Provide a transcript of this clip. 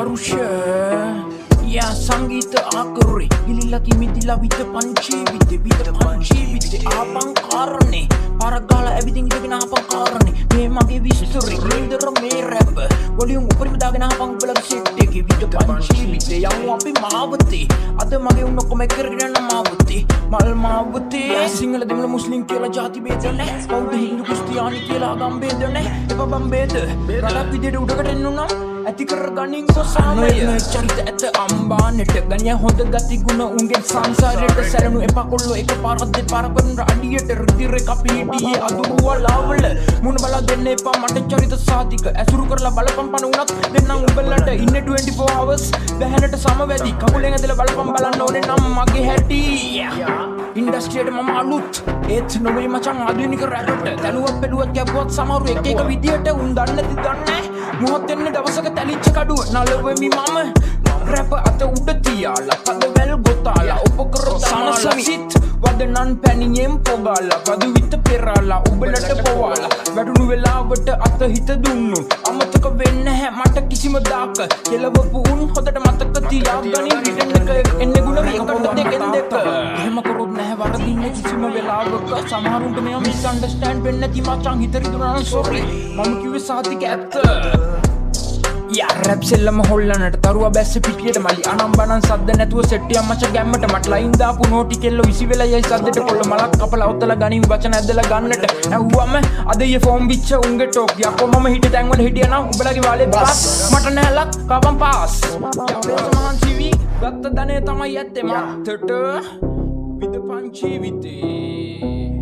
Arusha ya Sangeeta akare gililla kimidila with panchi with panchi with apang karane paragala everything ඉඳගෙන අපං කාරණේ මේ මගේ විස්තරේ නින්දර මේ රැප් වොලියුම් උඩරිම දාගෙන අපං බලක සෙට් එකේ විද පංචි විද යමු අපි මාවතේ අද මගේ උන් ඔක්කොම කරගෙන යන මාවතේ මල් මාවතේ සිංහල දෙමළ මුස්ලිම් කියලා ಜಾති බේද නැහැ බෞද්ධ හින්දු ක්‍රිස්තියානි කියලා ගම් බේද නැහැ එප බම් බේද රටක් විදියට උඩකට එන්න නම් ඇති කරගනින් කොසාමය චරිත ඇත අම්බානට ගණ්‍ය හොඳ ගති ගුණ උන්ගේ සංසාරයට සැලනු එපා කොල්ලෝ එක පාරක් දෙපාරක් කරන අඩියට රුධිරේ කපි හිටියේ අදුරුවලාවල මුණ බලා දෙන්න එපා මට චරිත සාතික ඇසුරු කරලා බලපම් පණ උනත් දෙන්නම් උඹලට ඉන්නේ 24 hours බැහැනට සමවැදි කකුලෙන් ඇදලා බලපම් බලන්න ඕනේ නම් මගේ හැටි ඉන්ඩස්ට්‍රියට මම අලුත් ඒත් නොවේ මචං ආධුනික රැපට දැනුවත් බැලුවත් ගැපුවත් සමහරු එක එක විදියට උන් දන්නේ දන්නේ මොහොත් එන්නේ දවසක තැලිච්ච කඩුව නලවෙමි මම රැප අත උඩ තියාලා පදවැල් ගොතාලා උපකර දාලා සිත් වදනන් පැණියෙන් පොගාලා පදු විත පෙරාලා උඹලට පොවාලා වැටුණු වෙලාවට අත හිත දුන්නු අමතක වෙන්නේ නැහැ මට කිසිම දාක කෙලවපු උන් හොදට මතක තියාගනි රිටන් එක එන්නේ ගුණ මේකට දෙකෙන් දෙක එහෙම කරොත් නැහැ වරදින්නේ කිසිම වෙලාවක සමහරුන්ට මේව මිස් අන්ඩර්ස්ටෑන්ඩ් වෙන්නේ නැති මචං හිත රිදුනා නම් සෝරි මම කිව්වේ සාතික ඇත්ත යා රැප් සෙල්ලම හොල්ලන්නට තරුවා බැස්ස පිටියට මලි අනම්බනන් සද්ද නැතුව සෙට්ටියක් මච ගැම්මට මට ලයින් දාපු නෝටි කෙල්ල විසි වෙලා යයි සද්දට කොල්ල මලක් කපලා ඔත්තලා ගනින් වචන ඇදලා ගන්නට ඇහුවම අද ඊයේ ෆෝම් බිච්ච උන්ගේ ටෝක් යකෝ මම හිටිය තැන් වල හිටියා නම් උඹලගේ වාලේ බස් මට නෑලක් කවම් පාස් මහන් ජීවි ගත්ත දනේ තමයි ඇත්තේ මත්තට විද පංචි විතේ